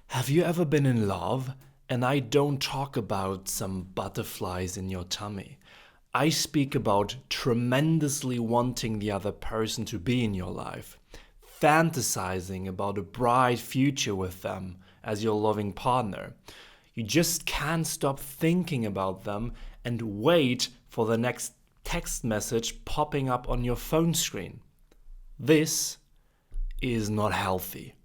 Have you ever been in love? And I don't talk about some butterflies in your tummy. I speak about tremendously wanting the other person to be in your life, fantasizing about a bright future with them as your loving partner. You just can't stop thinking about them and wait for the next text message popping up on your phone screen. This is not healthy.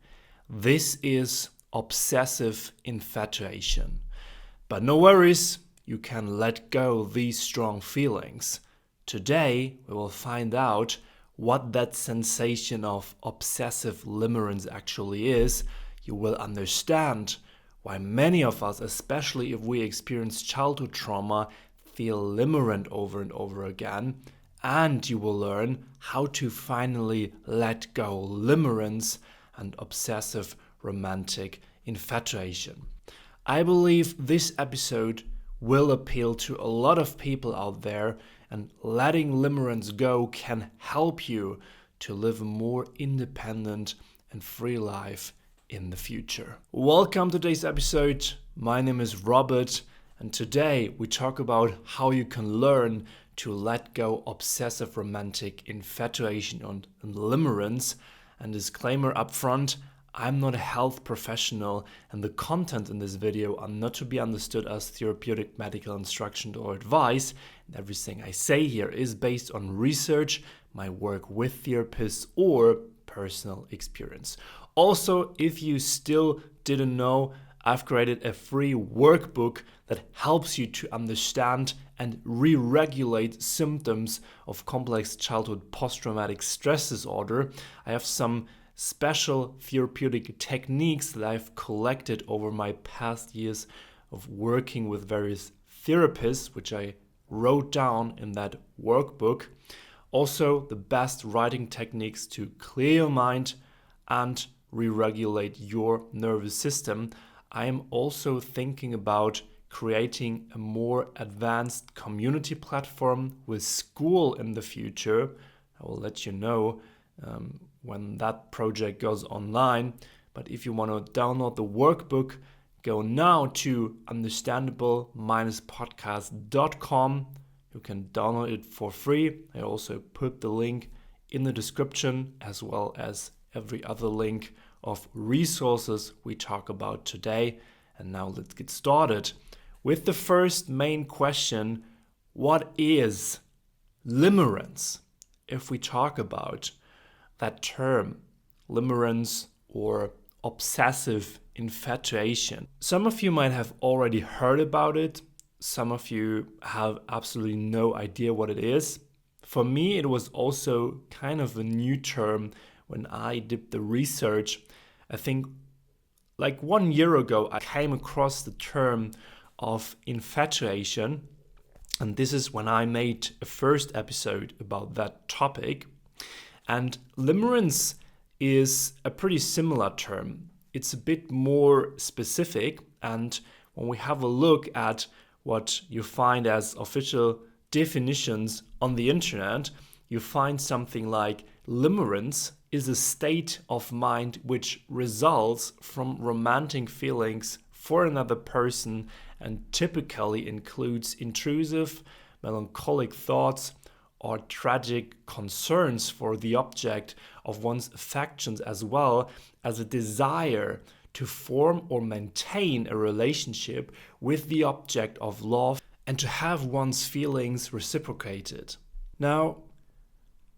This is obsessive infatuation. But no worries, you can let go these strong feelings. Today, we will find out what that sensation of obsessive limerence actually is. You will understand why many of us, especially if we experience childhood trauma, feel limerent over and over again. And you will learn how to finally let go limerence and obsessive romantic infatuation. I believe this episode will appeal to a lot of people out there, and letting limerence go can help you to live a more independent and free life in the future. Welcome to today's episode. My name is Robert, and today we talk about how you can learn to let go obsessive romantic infatuation and limerence. And disclaimer up front, I'm not a health professional, and the content in this video are not to be understood as therapeutic medical instruction or advice. And everything I say here is based on research, my work with therapists, or personal experience. Also, if you still didn't know, I've created a free workbook that helps you to understand and re-regulate symptoms of complex childhood post-traumatic stress disorder. I have some special therapeutic techniques that I've collected over my past years of working with various therapists, which I wrote down in that workbook. Also, the best writing techniques to clear your mind and re-regulate your nervous system. I am also thinking about creating a more advanced community platform with school in the future. I will let you know when that project goes online. But if you want to download the workbook, go now to understandable-podcast.com. You can download it for free. I also put the link in the description, as well as every other link of resources we talk about today. And now let's get started with the first main question: what is limerence? If we talk about that term, limerence or obsessive infatuation, some of you might have already heard about it. Some of you have absolutely no idea what it is. For me, it was also kind of a new term when I did the research. I think like 1 year ago, I came across the term of infatuation. And this is when I made a first episode about that topic. And limerence is a pretty similar term. It's a bit more specific. And when we have a look at what you find as official definitions on the internet, you find something like limerence is a state of mind which results from romantic feelings for another person and typically includes intrusive, melancholic thoughts or tragic concerns for the object of one's affections, as well as a desire to form or maintain a relationship with the object of love and to have one's feelings reciprocated. Now,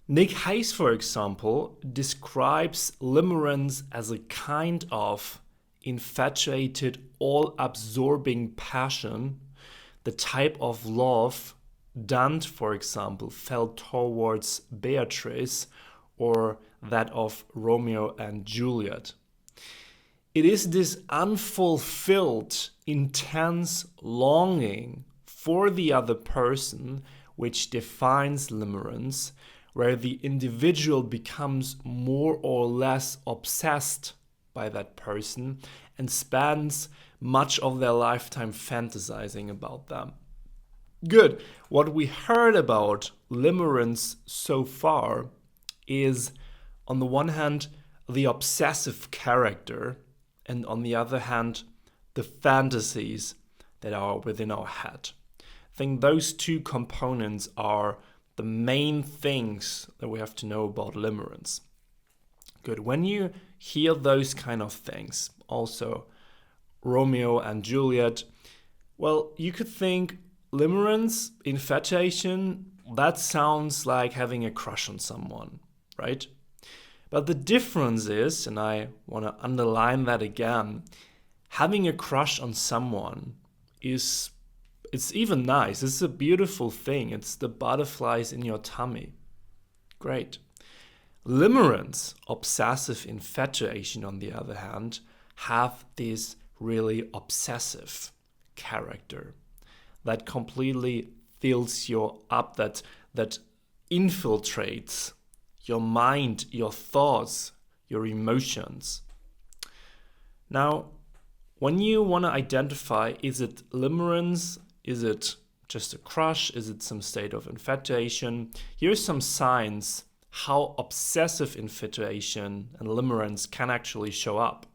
Nick Hayes, for example, describes limerence as a kind of infatuated, all-absorbing passion, the type of love Dante, for example, felt towards Beatrice, or that of Romeo and Juliet. It is this unfulfilled, intense longing for the other person which defines limerence, where the individual becomes more or less obsessed by that person and spends much of their lifetime fantasizing about them. Good. What we heard about limerence so far is, on the one hand, the obsessive character and on the other hand, the fantasies that are within our head. I think those two components are the main things that we have to know about limerence. Good. When you hear those kind of things, also Romeo and Juliet, well, you could think limerence, infatuation, that sounds like having a crush on someone, right? But the difference is, and I want to underline that again, having a crush on someone it's even nice. It's a beautiful thing. It's the butterflies in your tummy. Great. Limerence, obsessive infatuation, on the other hand, have this really obsessive character that completely fills you up, that infiltrates your mind, your thoughts, your emotions. Now, when you want to identify, is it limerence? Is it just a crush? Is it some state of infatuation? Here's some signs how obsessive infatuation and limerence can actually show up.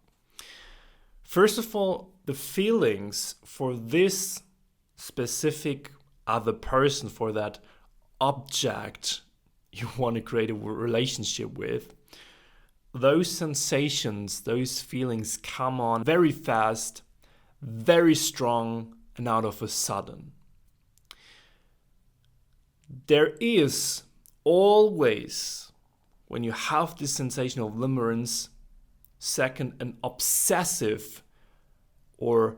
First of all, the feelings for this specific other person, for that object you want to create a relationship with, those sensations, those feelings come on very fast, very strong, and out of a sudden. There is always, when you have this sensation of limerence, second, an obsessive or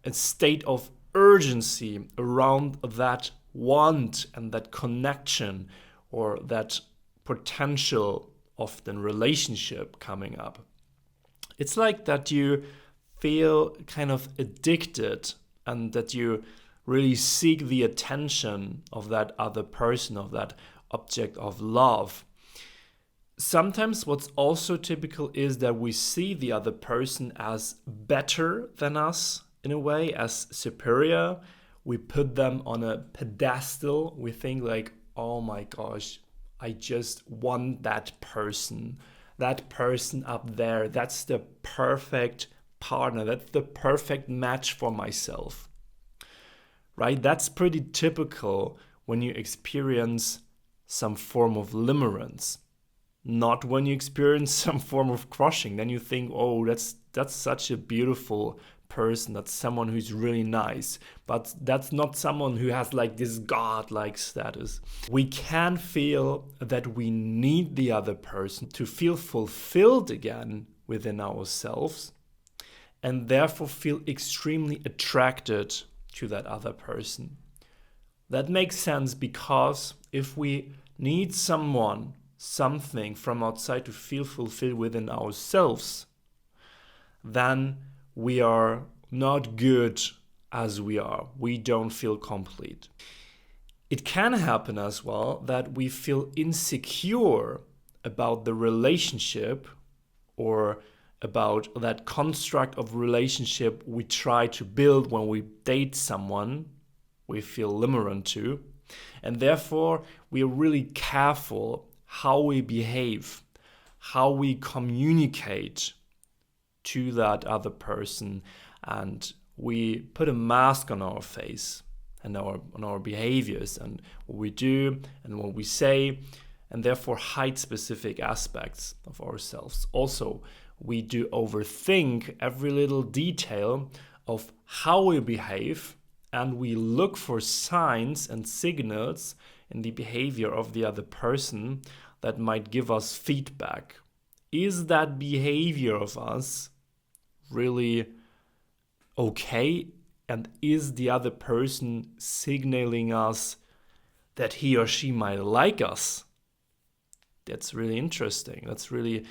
a state of urgency around that want and that connection or that potential, often relationship coming up. It's like that you feel kind of addicted and that you really seek the attention of that other person, of that object of love. Sometimes what's also typical is that we see the other person as better than us, in a way, as superior. We put them on a pedestal. We think like, oh my gosh, I just want that person up there. That's the perfect partner. That's the perfect match for myself, right? That's pretty typical when you experience some form of limerence. Not when you experience some form of crushing. Then you think, oh, that's such a beautiful person. That's someone who's really nice. But that's not someone who has like this godlike status. We can feel that we need the other person to feel fulfilled again within ourselves, and therefore feel extremely attracted to that other person. That makes sense because if we need someone, something from outside to feel fulfilled within ourselves, then we are not good as we are. We don't feel complete. It can happen as well that we feel insecure about the relationship or about that construct of relationship we try to build when we date someone we feel limerent to. And therefore, we are really careful how we behave, how we communicate to that other person, and we put a mask on our face and on our behaviors and what we do and what we say, and therefore hide specific aspects of ourselves. Also, we do overthink every little detail of how we behave, and we look for signs and signals in the behavior of the other person that might give us feedback. Is that behavior of us really okay? And is the other person signaling us that he or she might like us? That's really interesting. That's really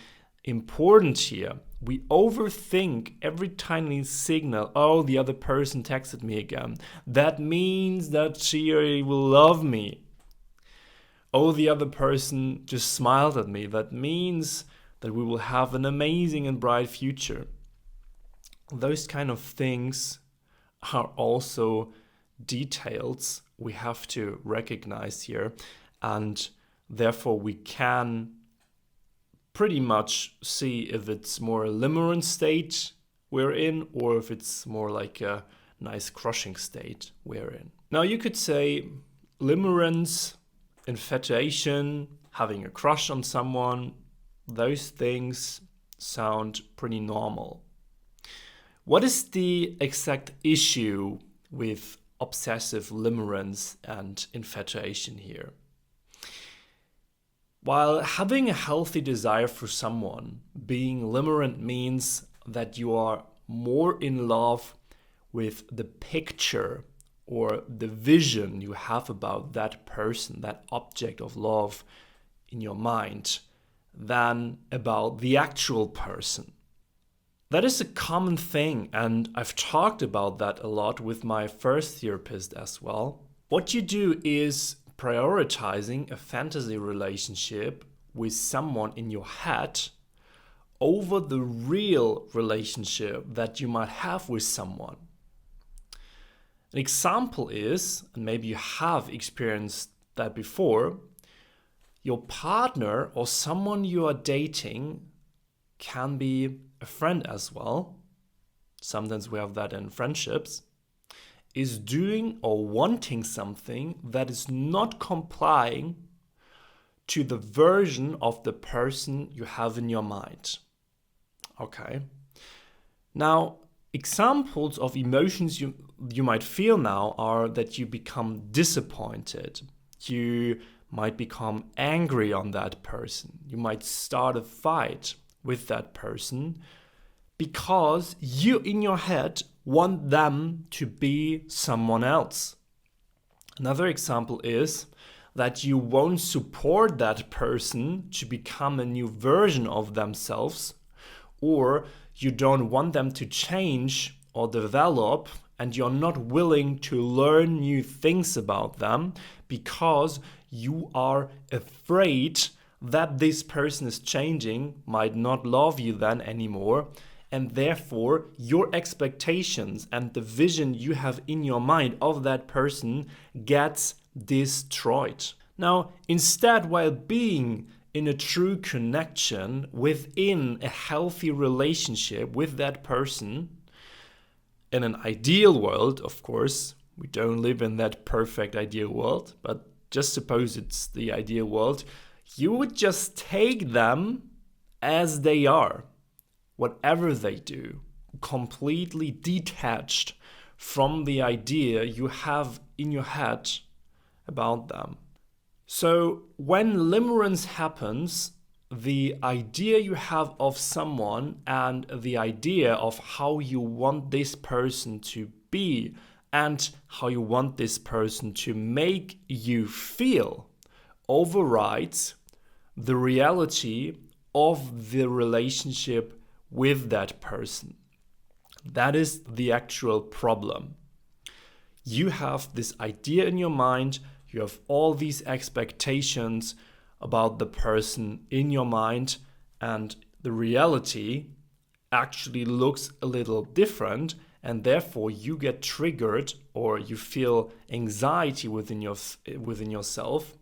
important here. We overthink every tiny signal. Oh, the other person texted me again. That means that she or he will love me. Oh, the other person just smiled at me. That means that we will have an amazing and bright future. Those kind of things are also details we have to recognize here, and therefore we can pretty much see if it's more a limerent state we're in, or if it's more like a nice crushing state we're in. Now you could say limerence, infatuation, having a crush on someone, those things sound pretty normal. What is the exact issue with obsessive limerence and infatuation here? While having a healthy desire for someone, being limerent means that you are more in love with the picture or the vision you have about that person, that object of love in your mind, than about the actual person. That is a common thing, and I've talked about that a lot with my first therapist as well. What you do is prioritizing a fantasy relationship with someone in your head over the real relationship that you might have with someone. An example is, and maybe you have experienced that before, your partner or someone you are dating can be a friend as well. Sometimes we have that in friendships. Is doing or wanting something that is not complying to the version of the person you have in your mind. Okay. Now, examples of emotions you might feel now are that you become disappointed. You might become angry on that person. You might start a fight with that person because you in your head want them to be someone else. Another example is that you won't support that person to become a new version of themselves, or you don't want them to change or develop, and you're not willing to learn new things about them because you are afraid that this person is changing, might not love you then anymore, and therefore your expectations and the vision you have in your mind of that person gets destroyed. Now, instead, while being in a true connection within a healthy relationship with that person, in an ideal world, of course, we don't live in that perfect ideal world, but just suppose it's the ideal world, you would just take them as they are, whatever they do, completely detached from the idea you have in your head about them. So when limerence happens, the idea you have of someone and the idea of how you want this person to be and how you want this person to make you feel overrides the reality of the relationship with that person. That is the actual problem. You have this idea in your mind, you have all these expectations about the person in your mind, and the reality actually looks a little different, and therefore you get triggered or you feel anxiety within yourself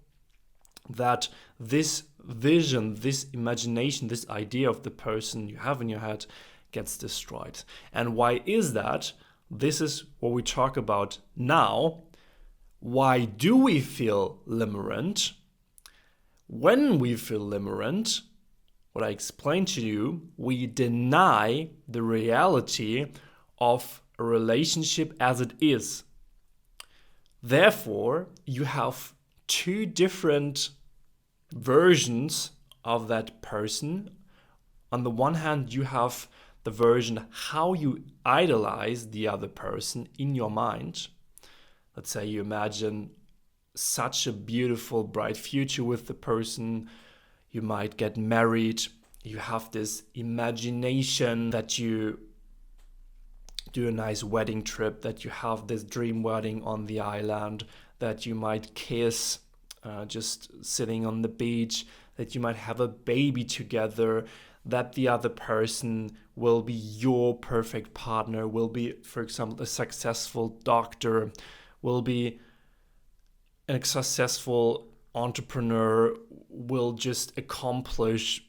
that this vision, this imagination, this idea of the person you have in your head gets destroyed. And why is that? This is what we talk about now. Why do we feel limerent? When we feel limerent, what I explained to you, we deny the reality of a relationship as it is. Therefore, you have two different versions of that person. On the one hand, you have the version how you idolize the other person in your mind. Let's say you imagine such a beautiful, bright future with the person. You might get married. You have this imagination that you do a nice wedding trip, that you have this dream wedding on the island, that you might kiss just sitting on the beach, that you might have a baby together, that the other person will be your perfect partner, will be, for example, a successful doctor, will be a successful entrepreneur, will just accomplish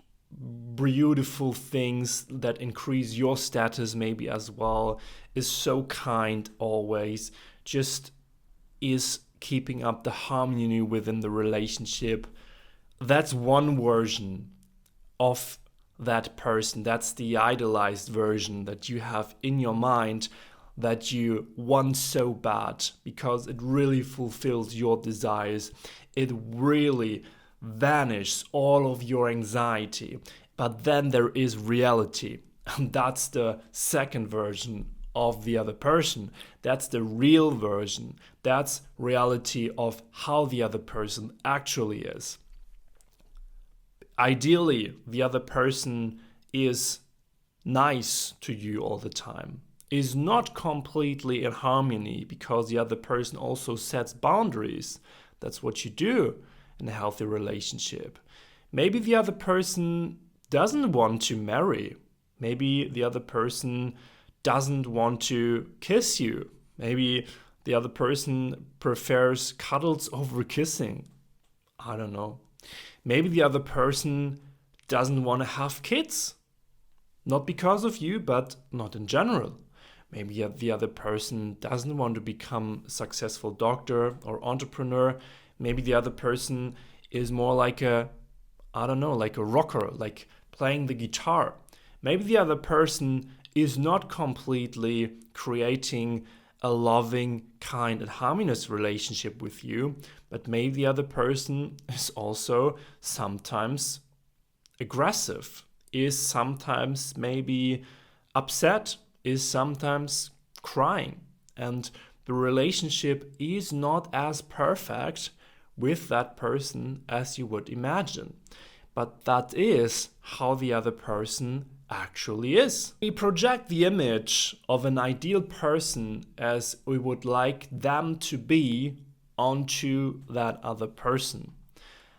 beautiful things that increase your status maybe as well, is so kind always, just is keeping up the harmony within the relationship. That's one version of that person. That's the idealized version that you have in your mind, that you want so bad because it really fulfills your desires. It really vanishes all of your anxiety. But then there is reality. And that's the second version of the other person. That's the real version. That's reality of how the other person actually is. Ideally, the other person is nice to you all the time, is not completely in harmony because the other person also sets boundaries. That's what you do in a healthy relationship. Maybe the other person doesn't want to marry. Maybe the other person doesn't want to kiss you. Maybe the other person prefers cuddles over kissing. I don't know. Maybe the other person doesn't want to have kids. Not because of you, but not in general. Maybe the other person doesn't want to become a successful doctor or entrepreneur. Maybe the other person is more like a rocker, like playing the guitar. Maybe the other person is not completely creating a loving, kind, and harmonious relationship with you, but maybe the other person is also sometimes aggressive, is sometimes maybe upset, is sometimes crying, and the relationship is not as perfect with that person as you would imagine. But that is how the other person actually is. We project the image of an ideal person as we would like them to be onto that other person.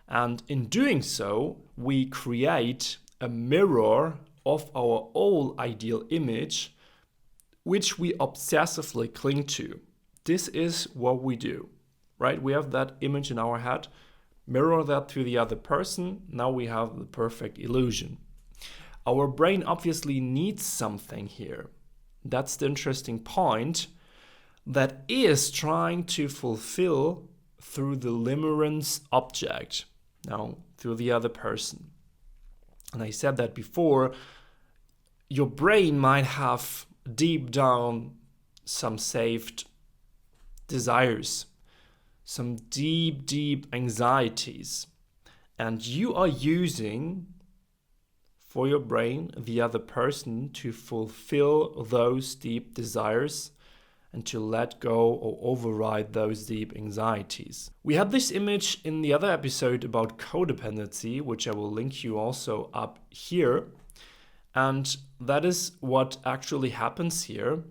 And in doing so, we create a mirror of our own ideal image, which we obsessively cling to. This is what we do, right? We have that image in our head, mirror that to the other person. Now we have the perfect illusion. Our brain obviously needs something here. That's the interesting point, that is trying to fulfill through the limerence object, now through the other person. And I said that before, your brain might have deep down some saved desires, some deep anxieties, and you are using for your brain the other person to fulfill those deep desires and to let go or override those deep anxieties. We had this image in the other episode about codependency, which I will link you also up here. And that is what actually happens here.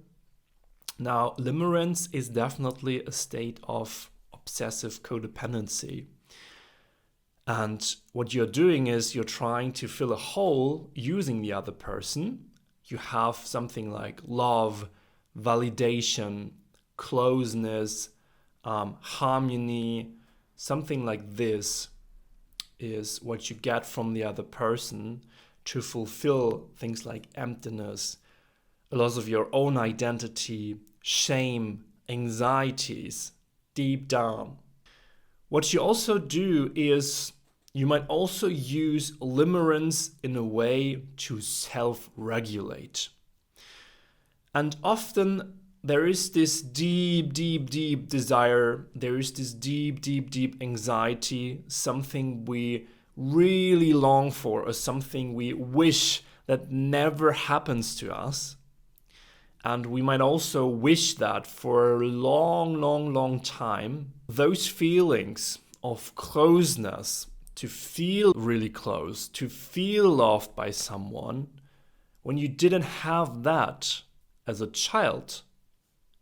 Now, limerence is definitely a state of obsessive codependency. And what you're doing is you're trying to fill a hole using the other person. You have something like love, validation, closeness, harmony, something like this is what you get from the other person to fulfill things like emptiness, a loss of your own identity, shame, anxieties, deep down. What you also do is you might also use limerence in a way to self-regulate. And often there is this deep desire, there is this deep anxiety, something we really long for, or something we wish that never happens to us. And we might also wish that for a long time. Those feelings of closeness, to feel really close, to feel loved by someone, when you didn't have that as a child,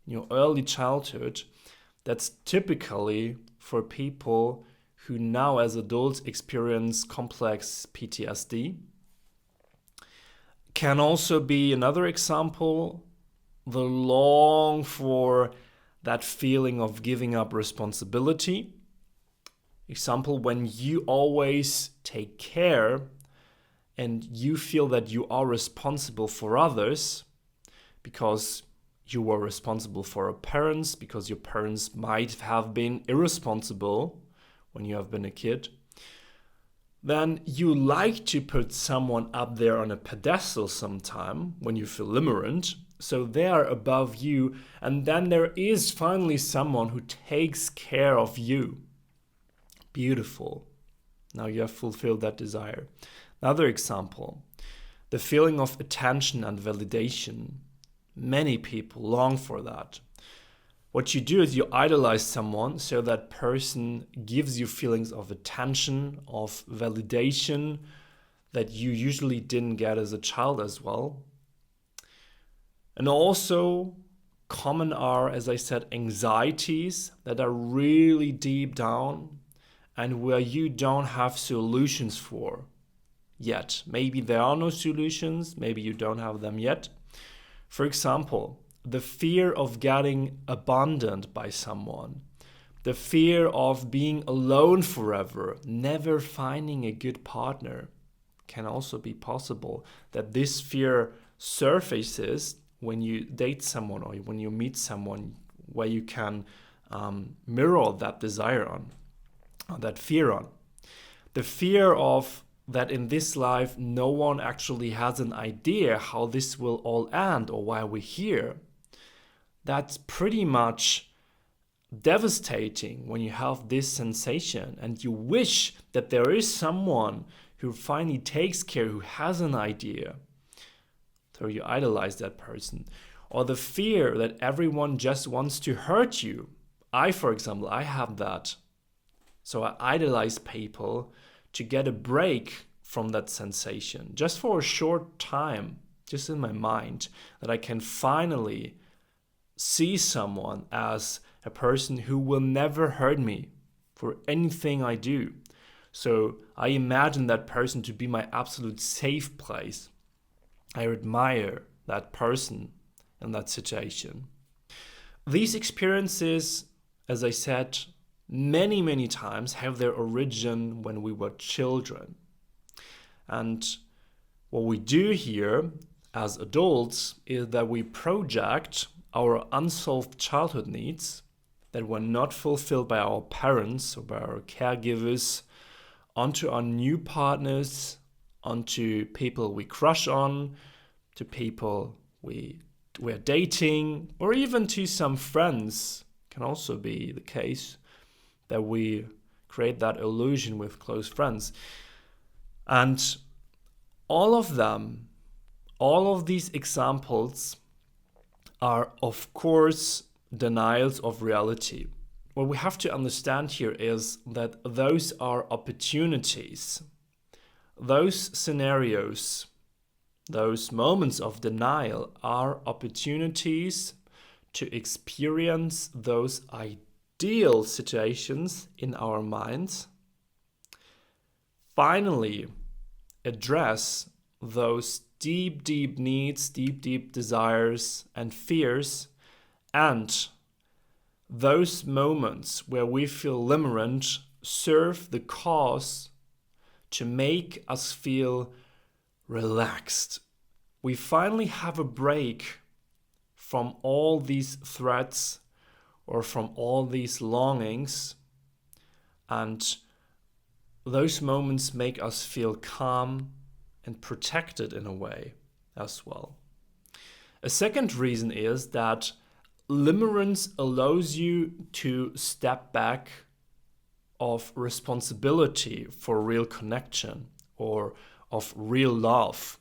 in your early childhood, that's typically for people who now as adults experience complex PTSD. Can also be another example, the long for that feeling of giving up responsibility. Example, when you always take care and you feel that you are responsible for others because you were responsible for your parents, because your parents might have been irresponsible when you have been a kid, then you like to put someone up there on a pedestal sometime when you feel limerent. So they are above you, and then there is finally someone who takes care of you. Beautiful. Now you have fulfilled that desire. Another example, the feeling of attention and validation. Many people long for that. What you do is you idolize someone, so that person gives you feelings of attention, of validation that you usually didn't get as a child as well. And also common are, as I said, anxieties that are really deep down and where you don't have solutions for yet. Maybe there are no solutions, maybe you don't have them yet. For example, the fear of getting abandoned by someone, the fear of being alone forever, never finding a good partner can also be possible. That this fear surfaces when you date someone or when you meet someone where you can mirror that desire on, or that fear on. The fear of that in this life no one actually has an idea how this will all end or why we're here. That's pretty much devastating when you have this sensation and you wish that there is someone who finally takes care, who has an idea. So you idolize that person. Or the fear that everyone just wants to hurt you. For example, I have that. So I idolize people to get a break from that sensation, just for a short time, just in my mind, that I can finally see someone as a person who will never hurt me for anything I do. So I imagine that person to be my absolute safe place. I admire that person in that situation. These experiences, as I said, many times have their origin when we were children. And what we do here as adults is that we project our unsolved childhood needs that were not fulfilled by our parents or by our caregivers onto our new partners, onto people we crush on, to people we're dating, or even to some friends. Can also be the case that we create that illusion with close friends. And all of these examples are, of course, denials of reality. What we have to understand here is that those are opportunities. Those scenarios, those moments of denial are opportunities to experience those ideal situations in our minds. Finally, address those deep needs, deep desires and fears, and those moments where we feel limerent serve the cause to make us feel relaxed. We finally have a break from all these threats or from all these longings, and those moments make us feel calm and protected in a way as well. A second reason is that limerence allows you to step back of responsibility for real connection or of real love,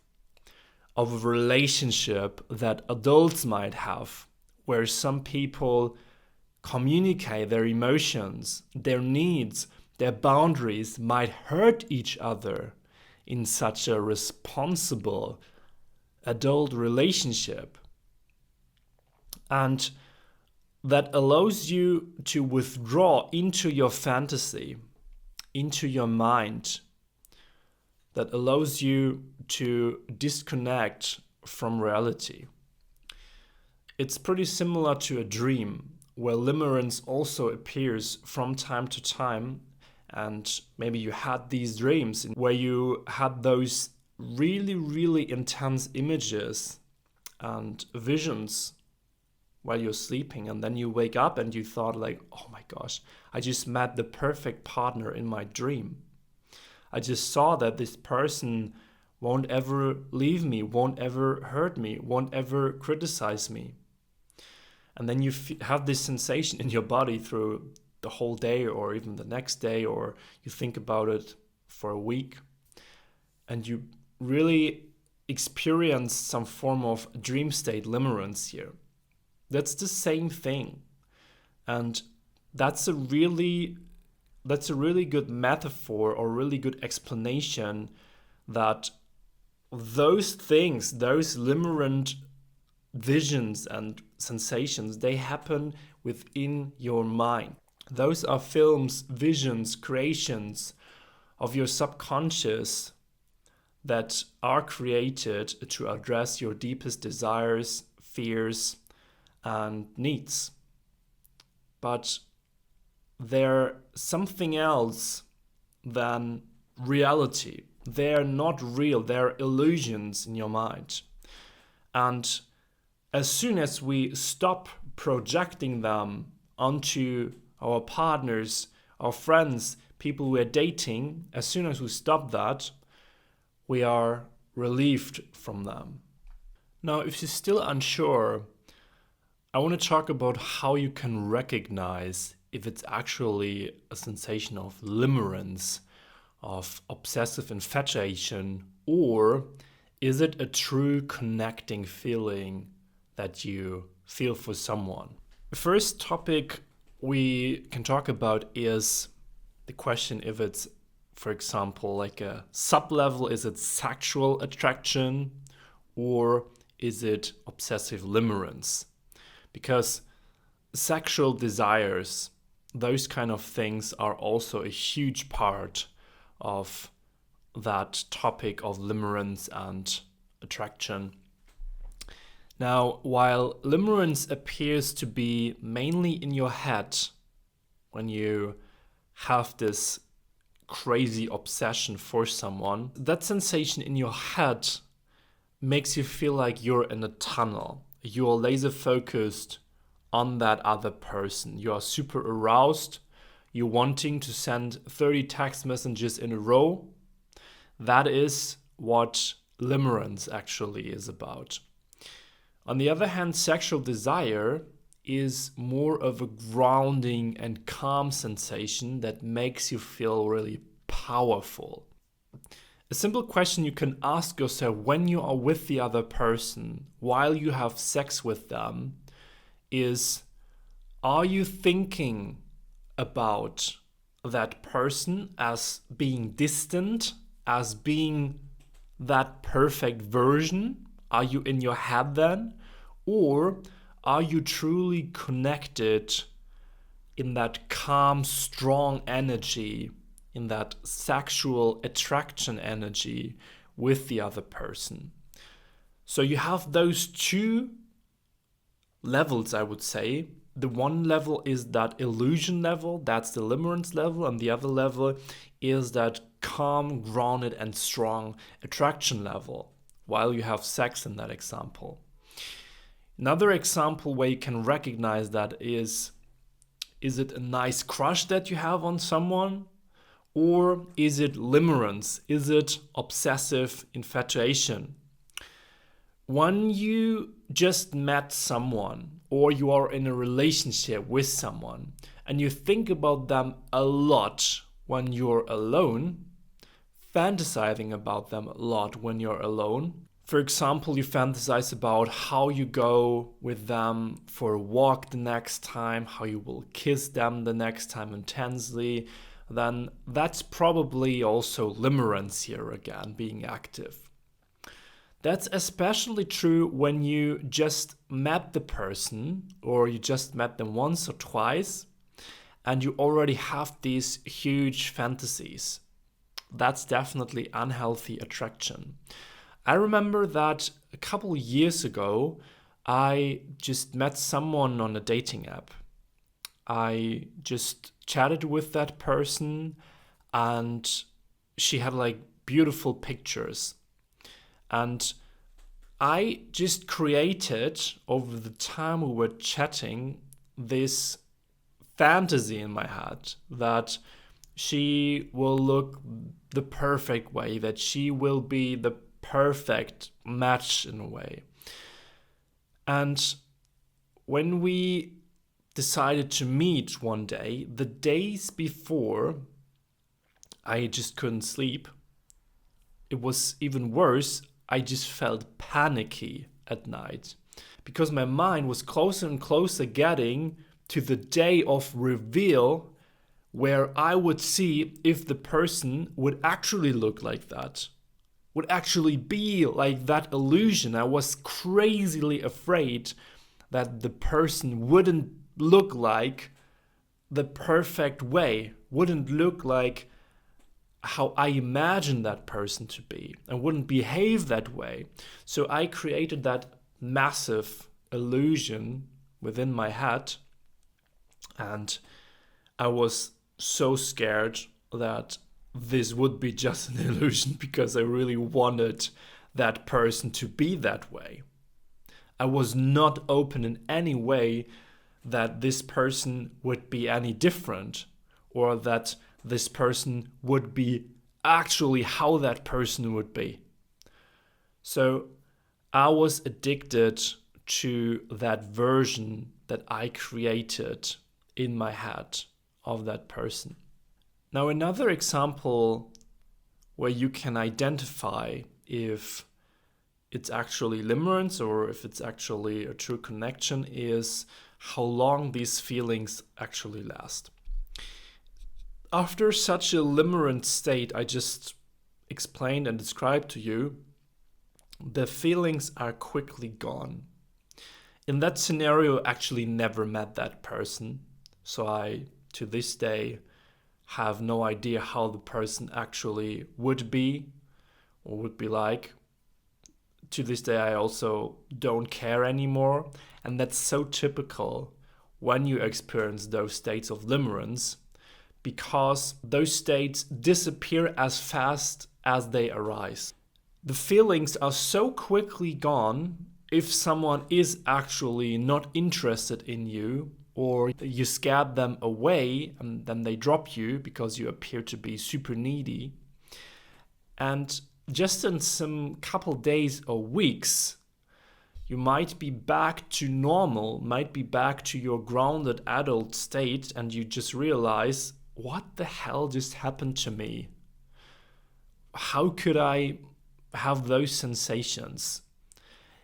of a relationship that adults might have, where some people communicate their emotions, their needs, their boundaries might hurt each other in such a responsible adult relationship. And that allows you to withdraw into your fantasy, into your mind, that allows you to disconnect from reality. It's pretty similar to a dream, where limerence also appears from time to time, and maybe you had these dreams where you had those really, really intense images and visions while you're sleeping, and then you wake up and you thought like, oh my gosh, I just met the perfect partner in my dream. I just saw that this person won't ever leave me, won't ever hurt me, won't ever criticize me. And then you have this sensation in your body through the whole day or even the next day, or you think about it for a week, and you really experience some form of dream state limerence here. That's the same thing. And that's a really good metaphor or really good explanation that those things, those limerent visions and sensations, they happen within your mind. Those are films, visions, creations of your subconscious that are created to address your deepest desires, fears, and needs. But they're something else than reality. They're not real, they're illusions in your mind. And as soon as we stop projecting them onto our partners, our friends, people we're dating, as soon as we stop that, we are relieved from them. Now, if you're still unsure, I want to talk about how you can recognize if it's actually a sensation of limerence, of obsessive infatuation, or is it a true connecting feeling that you feel for someone? The first topic we can talk about is the question if it's, for example, like a sub-level, is it sexual attraction or is it obsessive limerence? Because sexual desires, those kind of things are also a huge part of that topic of limerence and attraction. Now, while limerence appears to be mainly in your head when you have this crazy obsession for someone, that sensation in your head makes you feel like you're in a tunnel. You're laser focused on that other person. You are super aroused. You're wanting to send 30 text messages in a row. That is what limerence actually is about. On the other hand, sexual desire is more of a grounding and calm sensation that makes you feel really powerful. A simple question you can ask yourself when you are with the other person, while you have sex with them, is, are you thinking about that person as being distant, as being that perfect version? Are you in your head then? Or are you truly connected in that calm, strong energy, in that sexual attraction energy with the other person? So you have those two levels, I would say. The one level is that illusion level, that's the limerence level, and the other level is that calm, grounded, and strong attraction level while you have sex in that example. Another example where you can recognize that is it a nice crush that you have on someone? Or is it limerence? Is it obsessive infatuation? When you just met someone or you are in a relationship with someone and you think about them a lot when you're alone, fantasizing about them a lot when you're alone. For example, you fantasize about how you go with them for a walk the next time, how you will kiss them the next time intensely, then that's probably also limerence here again, being active. That's especially true when you just met the person or you just met them once or twice and you already have these huge fantasies. That's definitely unhealthy attraction. I remember that a couple years ago, I just met someone on a dating app. I just chatted with that person and she had like beautiful pictures. And I just created, over the time we were chatting, this fantasy in my head that she will look the perfect way, that she will be the perfect match in a way. And when we decided to meet one day, the days before, I just couldn't sleep. It was even worse. I just felt panicky at night because my mind was closer and closer getting to the day of reveal, where I would see if the person would actually look like that, would actually be like that illusion. I was crazily afraid that the person wouldn't look like the perfect way, wouldn't look like how I imagined that person to be, and wouldn't behave that way. So I created that massive illusion within my head, and I was so scared that this would be just an illusion because I really wanted that person to be that way. I was not open in any way that this person would be any different, or that this person would be actually how that person would be. So I was addicted to that version that I created in my head of that person. Now, another example where you can identify if it's actually limerence or if it's actually a true connection is how long these feelings actually last. After such a limerent state I just explained and described to you, the feelings are quickly gone. In that scenario, I actually never met that person, so I, to this day, have no idea how the person actually would be or would be like. To this day, I also don't care anymore, and that's so typical when you experience those states of limerence, because those states disappear as fast as they arise. The feelings are so quickly gone if someone is actually not interested in you, or you scared them away and then they drop you because you appear to be super needy. And just in some couple days or weeks, you might be back to normal, might be back to your grounded adult state, and you just realize, what the hell just happened to me? How could I have those sensations?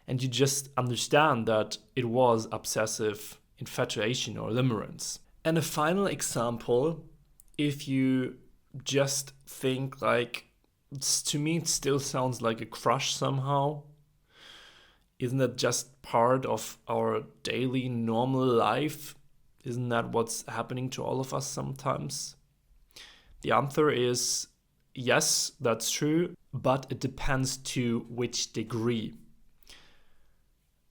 And you just understand that it was obsessive infatuation or limerence. And a final example, if you just think like, to me it still sounds like a crush somehow. Isn't that just part of our daily normal life? Isn't that what's happening to all of us sometimes? The answer is yes, that's true, but it depends to which degree.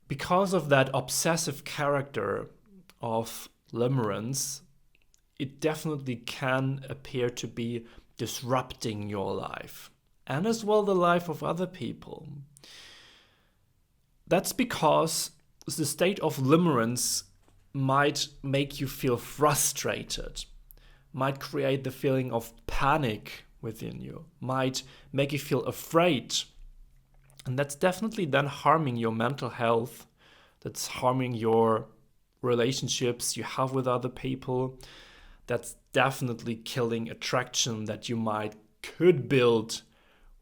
Because of that obsessive character of limerence, it definitely can appear to be disrupting your life, and as well the life of other people. That's because the state of limerence might make you feel frustrated, might create the feeling of panic within you, might make you feel afraid. And that's definitely then harming your mental health, that's harming your relationships you have with other people, that's definitely killing attraction that you could build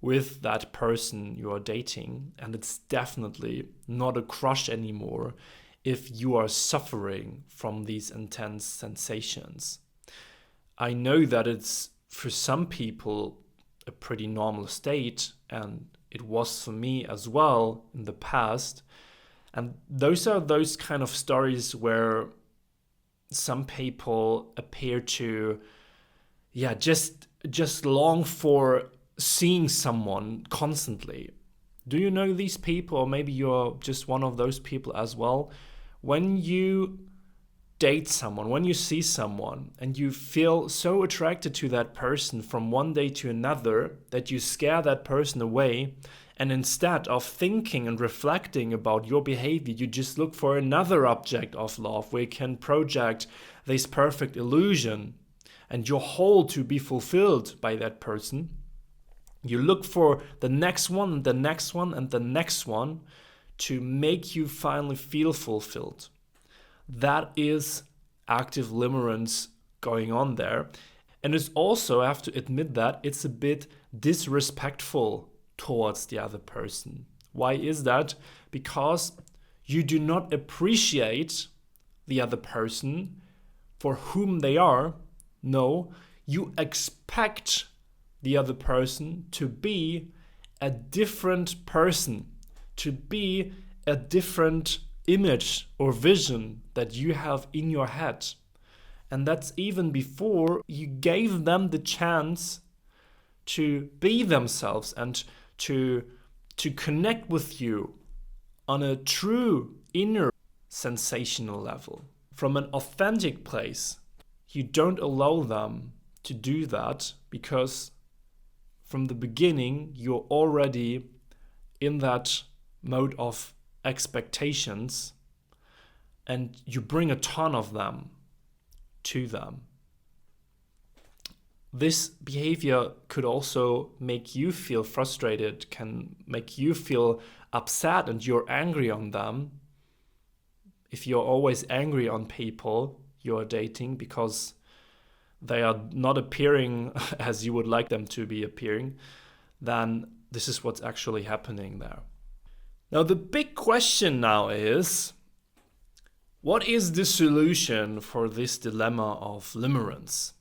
with that person you are dating. And it's definitely not a crush anymore if you are suffering from these intense sensations. I know that it's, for some people, a pretty normal state, and it was for me as well in the past. And those are those kind of stories where some people appear to just long for seeing someone constantly. Do you know these people? Or maybe you're just one of those people as well. When you date someone, when you see someone and you feel so attracted to that person from one day to another that you scare that person away, And instead of thinking and reflecting about your behavior, you just look for another object of love where you can project this perfect illusion and your whole to be fulfilled by that person. You look for the next one, the next one, and the next one to make you finally feel fulfilled. That is active limerence going on there. And it's also, I have to admit that, it's a bit disrespectful towards the other person. Why is that? Because you do not appreciate the other person for whom they are. No, you expect the other person to be a different person, to be a different image or vision that you have in your head. And that's even before you gave them the chance to be themselves and to connect with you on a true inner sensational level. From an authentic place, you don't allow them to do that because from the beginning, you're already in that mode of expectations and you bring a ton of them to them. This behavior could also make you feel frustrated, can make you feel upset and you're angry on them. If you're always angry on people you're dating because they are not appearing as you would like them to be appearing, then this is what's actually happening there. Now the big question now is, what is the solution for this dilemma of limerence?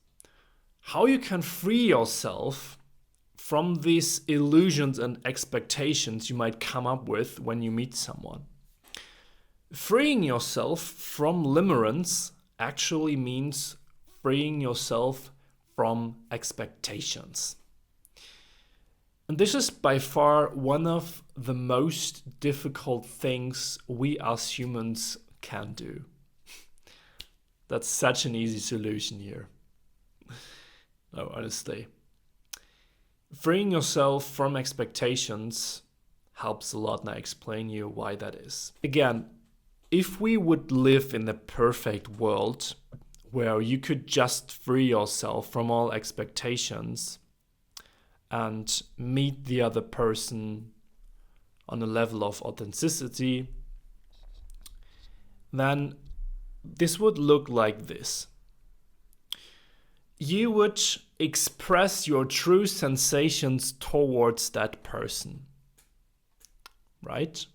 How you can free yourself from these illusions and expectations you might come up with when you meet someone. Freeing yourself from limerence actually means freeing yourself from expectations. And this is by far one of the most difficult things we as humans can do. That's such an easy solution here. No, honestly. Freeing yourself from expectations helps a lot, and I explain you why that is. Again, if we would live in a perfect world where you could just free yourself from all expectations and meet the other person on a level of authenticity, then this would look like this. You would express your true sensations towards that person, right?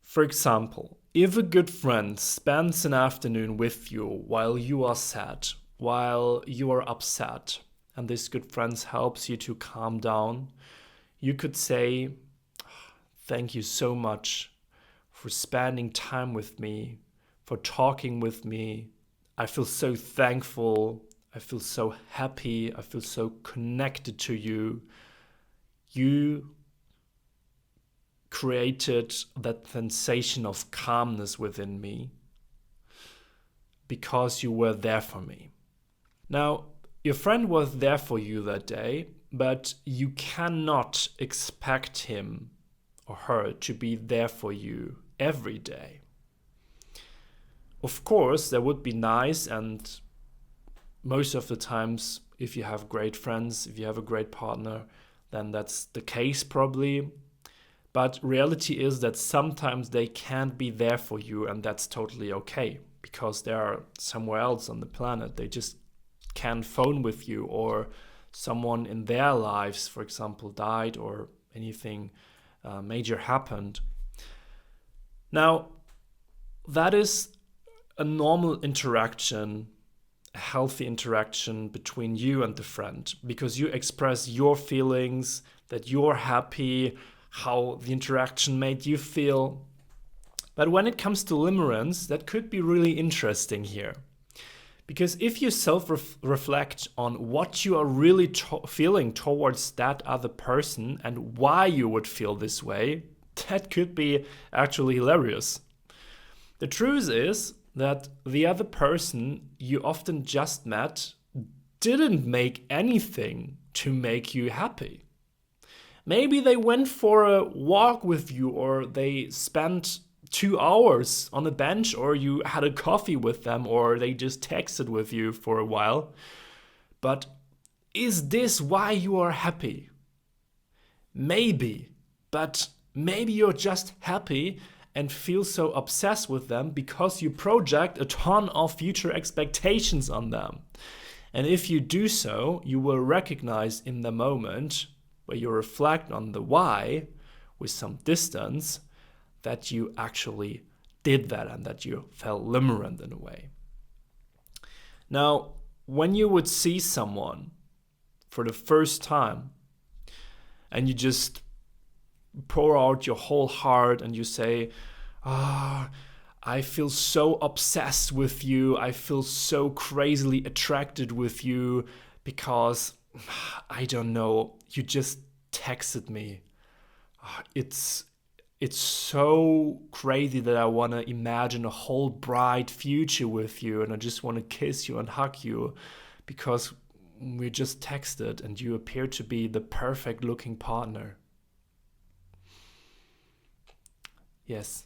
For example, if a good friend spends an afternoon with you while you are sad, while you are upset, and this good friend helps you to calm down, you could say, "Thank you so much for spending time with me, for talking with me. I feel so thankful. I feel so happy. I feel so connected to you. You created that sensation of calmness within me because you were there for me." Now, your friend was there for you that day, but you cannot expect him or her to be there for you every day. Of course, that would be nice, and most of the times, if you have great friends, if you have a great partner, then that's the case probably. But reality is that sometimes they can't be there for you, and that's totally okay because they are somewhere else on the planet. They just can't phone with you, or someone in their lives, for example, died or anything major happened. Now, that is a normal interaction, a healthy interaction between you and the friend, because you express your feelings, that you're happy, how the interaction made you feel. But when it comes to limerence, that could be really interesting here. Because if you self-reflect on what you are really feeling towards that other person and why you would feel this way, that could be actually hilarious. The truth is that the other person you often just met didn't make anything to make you happy. Maybe they went for a walk with you, or they spent 2 hours on a bench, or you had a coffee with them, or they just texted with you for a while. But is this why you are happy? Maybe, but maybe you're just happy and feel so obsessed with them because you project a ton of future expectations on them. And if you do so, you will recognize in the moment where you reflect on the why with some distance that you actually did that and that you felt limerent in a way. Now, when you would see someone for the first time and you just pour out your whole heart and you say, I feel so obsessed with you, I feel so crazily attracted with you because, I don't know, you just texted me. It's so crazy that I want to imagine a whole bright future with you, and I just want to kiss you and hug you because we just texted and you appear to be the perfect looking partner. Yes.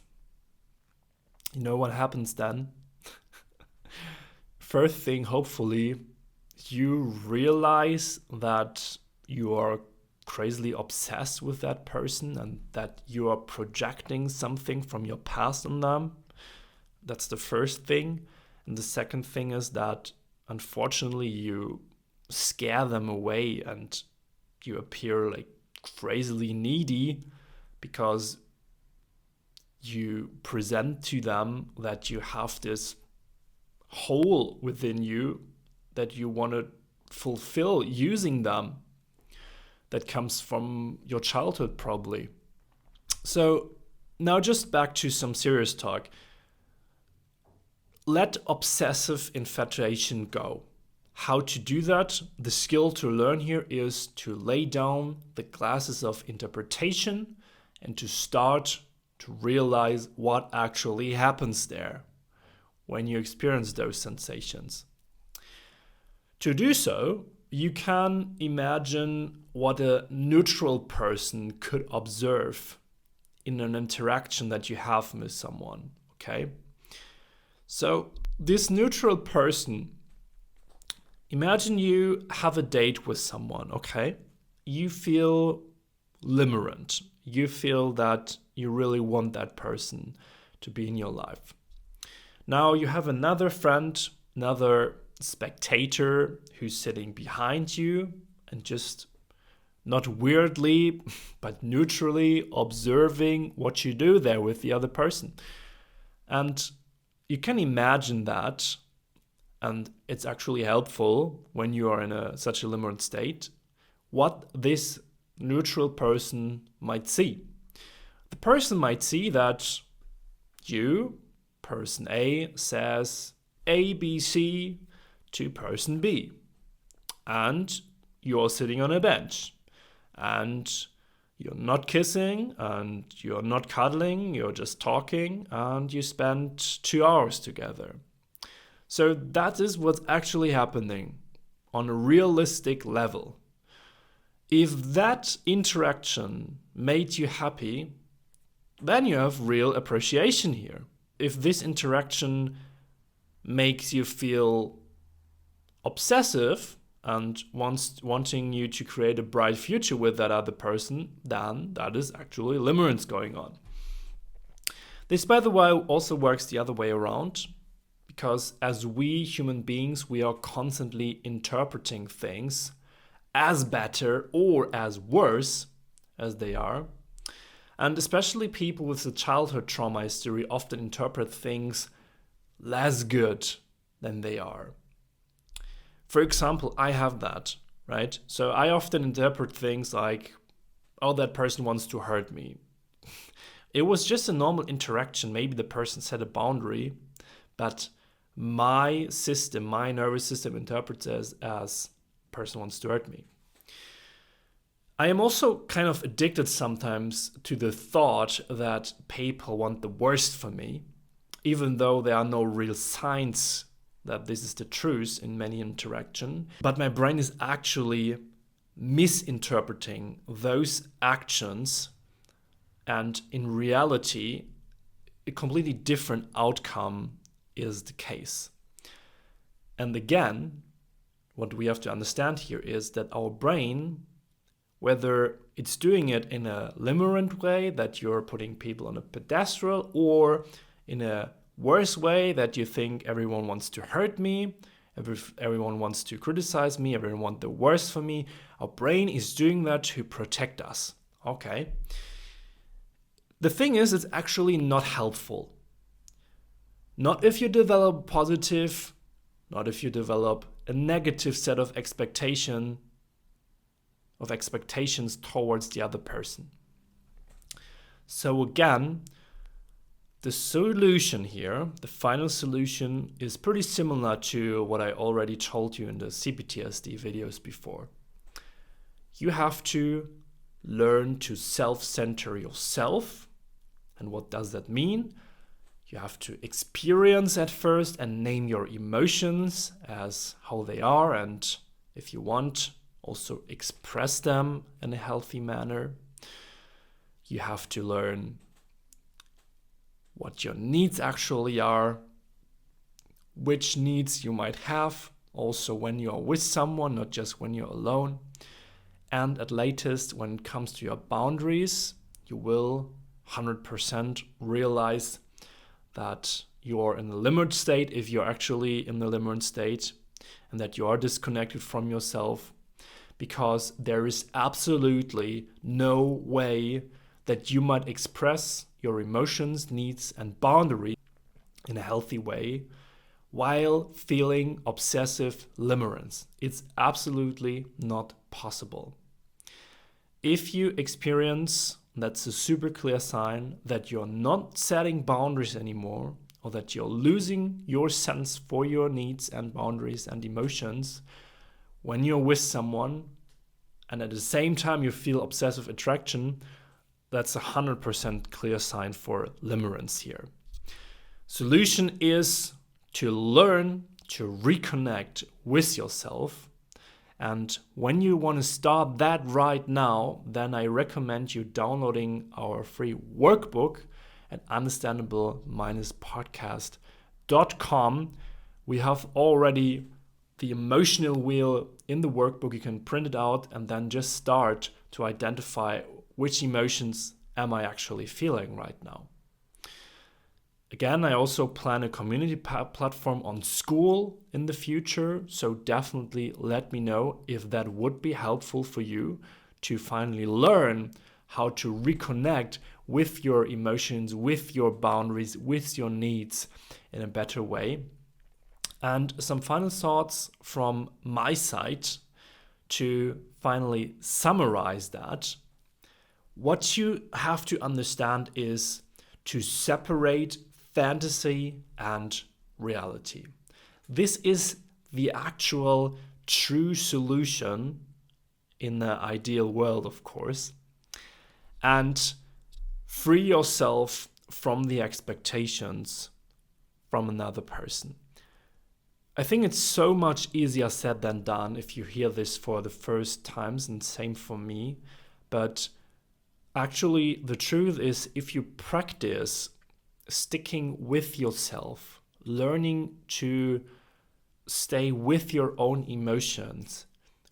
You know what happens then? First thing, hopefully, you realize that you are crazily obsessed with that person and that you are projecting something from your past on them. That's the first thing. And the second thing is that, unfortunately, you scare them away and you appear like crazily needy because you present to them that you have this hole within you that you want to fulfill using them that comes from your childhood probably. So now just back to some serious talk. Let obsessive infatuation go. How to do that? The skill to learn here is to lay down the glasses of interpretation and to start to realize what actually happens there when you experience those sensations. To do so, you can imagine what a neutral person could observe in an interaction that you have with someone, okay? So this neutral person, imagine you have a date with someone, okay? You feel limerent. You feel that you really want that person to be in your life. Now you have another friend, another spectator who's sitting behind you and just not weirdly, but neutrally observing what you do there with the other person. And you can imagine that, and it's actually helpful when you are in such a limerent state, what this neutral person might see. The person might see that you, person A, says A, B, C to person B. And you're sitting on a bench. And you're not kissing, and you're not cuddling, you're just talking, and you spend 2 hours together. So that is what's actually happening on a realistic level. If that interaction made you happy, then you have real appreciation here. If this interaction makes you feel obsessive and wanting you to create a bright future with that other person, then that is actually limerence going on. This, by the way, also works the other way around, because as we human beings, we are constantly interpreting things as better or as worse as they are. And especially people with a childhood trauma history often interpret things less good than they are. For example, I have that, right? So I often interpret things like, oh, that person wants to hurt me. It was just a normal interaction. Maybe the person set a boundary, but my system, my nervous system interprets it as person wants to hurt me. I am also kind of addicted sometimes to the thought that people want the worst for me, even though there are no real signs that this is the truth in many interaction. But my brain is actually misinterpreting those actions, and in reality, a completely different outcome is the case. And again, what we have to understand here is that our brain, whether it's doing it in a limerent way, that you're putting people on a pedestal, or in a worse way, that you think everyone wants to hurt me, everyone wants to criticize me, everyone wants the worst for me, our brain is doing that to protect us. Okay. The thing is, it's actually not helpful. Not if you develop positive, not if you develop a negative set of expectations towards the other person. So again, the solution here, the final solution, is pretty similar to what I already told you in the CPTSD videos before. You have to learn to self-center yourself. And what does that mean? You have to experience at first and name your emotions as how they are, and if you want, also express them in a healthy manner. You have to learn what your needs actually are, which needs you might have, also when you are with someone, not just when you're alone. And at latest, when it comes to your boundaries, you will 100% realize that you're in the limerent state if you're actually in the limerent state, and that you are disconnected from yourself, because there is absolutely no way that you might express your emotions, needs, and boundaries in a healthy way while feeling obsessive limerence. It's absolutely not possible. If you experience, that's a super clear sign that you're not setting boundaries anymore, or that you're losing your sense for your needs and boundaries and emotions when you're with someone, and at the same time you feel obsessive attraction, that's 100% clear sign for limerence here. Solution is to learn to reconnect with yourself. And when you want to start that right now, then I recommend you downloading our free workbook at understandable-podcast.com. We have already the emotional wheel in the workbook. You can print it out and then just start to identify which emotions am I actually feeling right now. Again, I also plan a community platform on School in the future, so definitely let me know if that would be helpful for you to finally learn how to reconnect with your emotions, with your boundaries, with your needs in a better way. And some final thoughts from my side to finally summarize that. What you have to understand is to separate fantasy and reality. This is the actual true solution in the ideal world, of course. And free yourself from the expectations from another person. I think it's so much easier said than done if you hear this for the first times, and same for me. But actually, the truth is, if you practice sticking with yourself, learning to stay with your own emotions,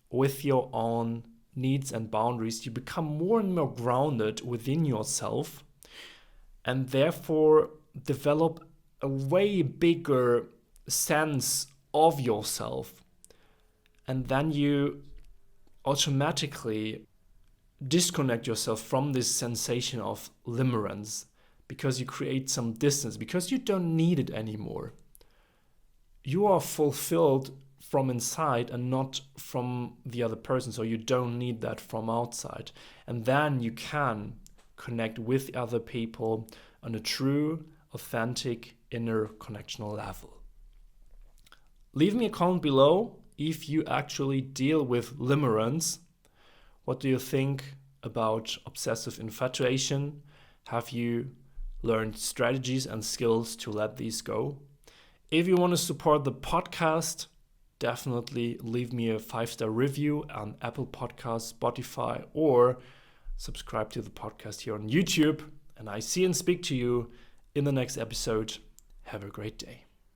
with your own needs and boundaries, you become more and more grounded within yourself, and therefore develop a way bigger sense of yourself. And then you automatically disconnect yourself from this sensation of limerence, because you create some distance, because you don't need it anymore. You are fulfilled from inside and not from the other person, so you don't need that from outside. And then you can connect with other people on a true, authentic, inner connectional level. Leave me a comment below if you actually deal with limerence. What do you think about obsessive infatuation? Have you learned strategies and skills to let these go? If you want to support the podcast, definitely leave me a 5-star review on Apple Podcasts, Spotify, or subscribe to the podcast here on YouTube. And I see and speak to you in the next episode. Have a great day.